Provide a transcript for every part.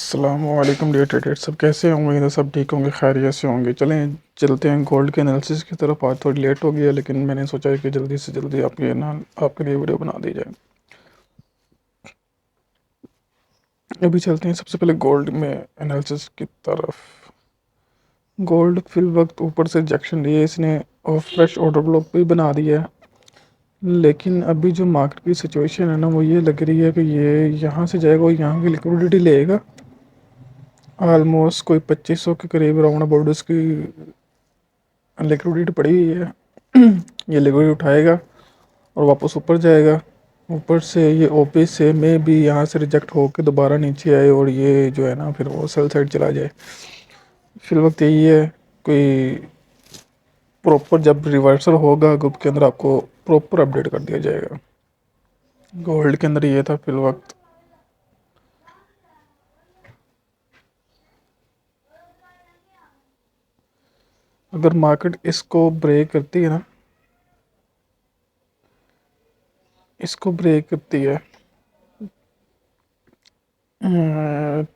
अस्सलामुअलैकुम dear traders, सब कैसे होंगे? तो सब ठीक होंगे, खैरियत से होंगे। चलें चलते हैं गोल्ड के एनालिसिस की तरफ। आज थोड़ी लेट हो गई है, लेकिन मैंने सोचा कि जल्दी से जल्दी आपके लिए वीडियो बना दी जाए। अभी चलते हैं सबसे पहले गोल्ड में एनालिसिस की तरफ। गोल्ड फिल वक्त ऊपर से रिजेक्शन लिए इसने और फ्रेश ऑर्डर ब्लॉक भी बना दिया है। लेकिन अभी जो मार्केट की सिचुएशन है ना, वो ये लग रही है कि ये यहाँ से जाएगा और यहाँ की लिक्विडिटी लेगा। ऑलमोस्ट कोई 2500 के करीब राउंड अबाउट उसकी लिक्विडिटी पड़ी हुई है। ये लिक्विडिटी उठाएगा और वापस ऊपर जाएगा। ऊपर से ये ओपी से में भी यहाँ से रिजेक्ट होकर दोबारा नीचे आए और ये जो है ना फिर वो सेल साइड चला जाए। फिर वक्त यही है, कोई प्रॉपर जब रिवर्सल होगा ग्रुप के अंदर आपको प्रॉपर अपडेट कर दिया जाएगा। गोल्ड के अंदर ये था फिल वक्त। अगर मार्केट इसको ब्रेक करती है ना, इसको ब्रेक करती है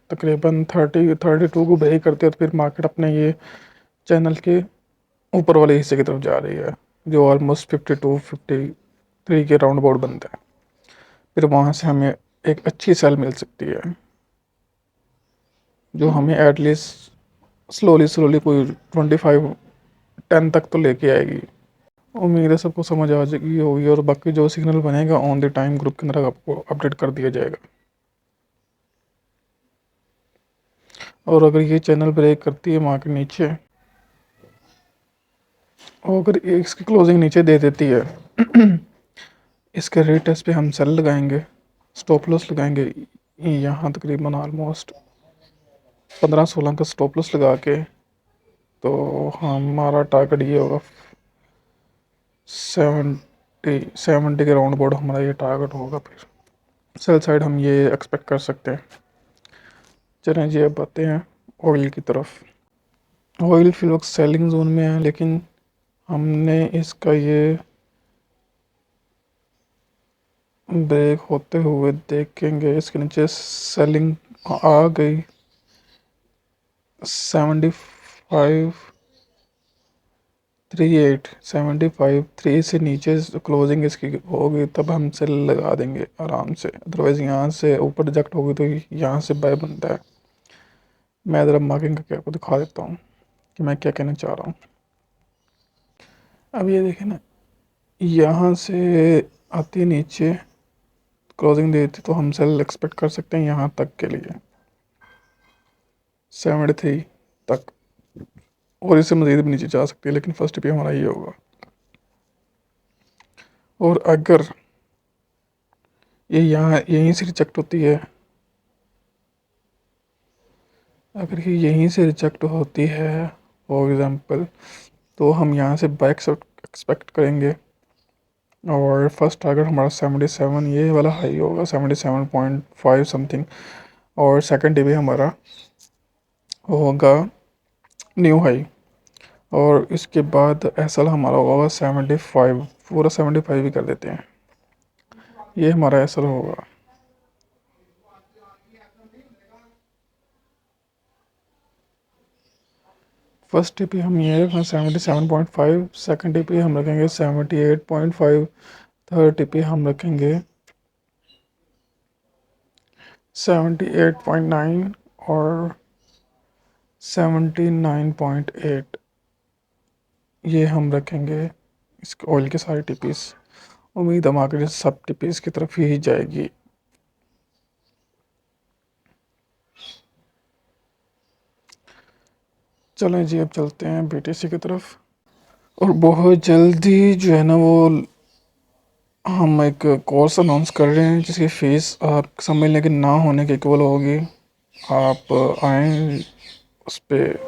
तकरीबन 32 को ब्रेक करते हैं, तो फिर मार्केट अपने ये चैनल के ऊपर वाले हिस्से की तरफ जा रही है, जो ऑलमोस्ट 52-53 के राउंड अबाउट बनता है। फिर वहाँ से हमें एक अच्छी सेल मिल सकती है, जो हमें एटलीस्ट स्लोली स्लोली कोई 25-10 तक तो लेके आएगी। उम्मीद है सबको समझ आ जाएगी होगी, और बाकी जो सिग्नल बनेगा ऑन द टाइम ग्रुप के अंदर आपको अपडेट कर दिया जाएगा। और अगर ये चैनल ब्रेक करती है मार्केट नीचे, और अगर इसकी क्लोजिंग नीचे दे देती है इसके रेटेस्ट पे हम सेल लगाएंगे, स्टॉप लॉस लगाएंगे। यहाँ तकरीबन ऑलमोस्ट 15-16 का स्टॉप लॉस लगा के, तो हमारा टारगेट ये होगा 70 के राउंड अबाउट हमारा ये टारगेट होगा। फिर सेल साइड हम ये एक्सपेक्ट कर सकते हैं। चलें जी, अब आते हैं ऑयल की तरफ। ऑयल फिल वक्त सेलिंग जोन में है, लेकिन हमने इसका ये ब्रेक होते हुए देखेंगे। इसके नीचे सेलिंग आ गई 75-3 से नीचे क्लोजिंग इसकी होगी, तब हम सेल लगा देंगे आराम से। अदरवाइज़ यहाँ से ऊपर रिजेक्ट होगी तो यहाँ से बाय बनता है। मैं ज़रा मार्किंग करके आपको दिखा देता हूँ कि मैं क्या कहना चाह रहा हूँ। अब ये देखें ना, यहाँ से आती नीचे क्लोजिंग देती तो हम सेल एक्सपेक्ट कर सकते हैं यहाँ तक के लिए 73 तक, और इससे मज़ीद भी नीचे जा सकती है, लेकिन फर्स्ट पे हमारा ये होगा। और अगर ये यहाँ यहीं से रिजेक्ट होती है, अगर ये यहीं से रिजेक्ट होती है फॉर एग्ज़ाम्पल, तो हम यहाँ से बाय एक्सपेक्ट करेंगे। और फर्स्ट टारगेट हमारा 77 ये वाला हाई होगा, 77.5 समथिंग। और सेकंड डे भी हमारा होगा न्यू हाई। और इसके बाद एस एल हमारा होगा 75, पूरा 75 ही कर देते हैं, ये हमारा एस एल होगा। फर्स्ट डे पे हम ये रखेंगे 77.5, सेकंड डे पे हम रखेंगे 78.5, थर्ड डे पे हम रखेंगे 78.9 और 79.8। ये हम रखेंगे इसके ऑयल के सारे टिपीस। उम्मीद है मार्केट सब टिपीस की तरफ ही जाएगी। चलें जी, अब चलते हैं बीटीसी की तरफ। और बहुत जल्दी जो है ना वो हम एक कोर्स अनाउंस कर रहे हैं, जिसकी फ़ीस आप समझ लें कि ना होने के इक्वल होगी। आप आएँ, उस पर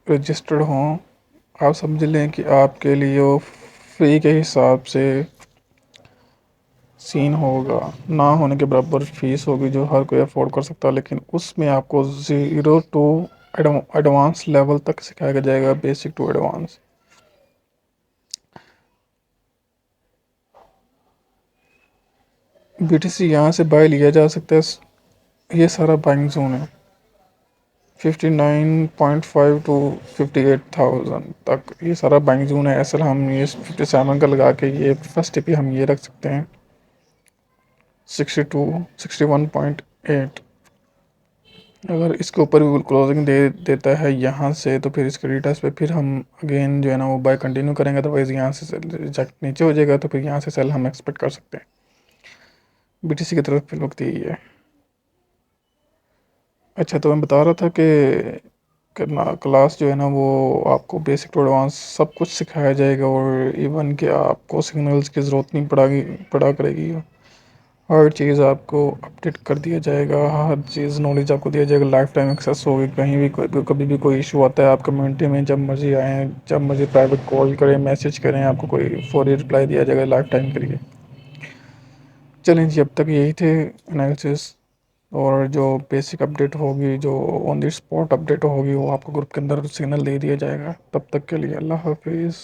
रजिस्टर्ड हों। आप समझ लें कि आपके लिए वो फ्री के हिसाब से सीन होगा, ना होने के बराबर फ़ीस होगी जो हर कोई अफोर्ड कर सकता है। लेकिन उसमें आपको 0 टू एडवांस लेवल तक सिखाया जाएगा, बेसिक टू एडवांस। बीटीसी यहाँ से बाय लिया जा सकता है, ये सारा बाइंग जोन है। 59.5 टू 58,000 तक ये सारा बैंक जोन है। असल हम ये 57 का लगा के ये फर्स्ट टिपी हम ये रख सकते हैं 62 61.8। अगर इसके ऊपर भी क्लोजिंग दे देता है यहाँ से तो फिर इसके रिटर्स पे फिर हम अगेन जो है ना वो बाय कंटिन्यू करेंगे। अदरवाइज़ यहाँ से रिजेक्ट नीचे हो जाएगा तो फिर यहाँ से सेल हम एक्सपेक्ट कर सकते हैं। बीटीसी की तरफ फिर वक्त यही है। अच्छा, तो मैं बता रहा था कि करना क्लास जो है ना वो आपको बेसिक टू एडवांस सब कुछ सिखाया जाएगा और इवन कि आपको सिग्नल्स की ज़रूरत नहीं पड़ा करेगी। हर चीज़ आपको अपडेट कर दिया जाएगा, हर चीज़ नॉलेज आपको दिया जाएगा, लाइफ टाइम एक्सेस होगी। कहीं भी कभी भी कोई इशू आता है आप कम्युनिटी में जब मर्जी आएँ, जब मर्जी प्राइवेट कॉल करें, मैसेज करें, आपको कोई फौरी रिप्लाई दिया जाएगा लाइफ टाइम के लिए। चलें जी, अब तक यही थे एनालिसिस। और जो बेसिक अपडेट होगी, जो ऑन द स्पॉट अपडेट होगी, वो आपको ग्रुप के अंदर सिग्नल दे दिया जाएगा। तब तक के लिए अल्लाह हाफिज़।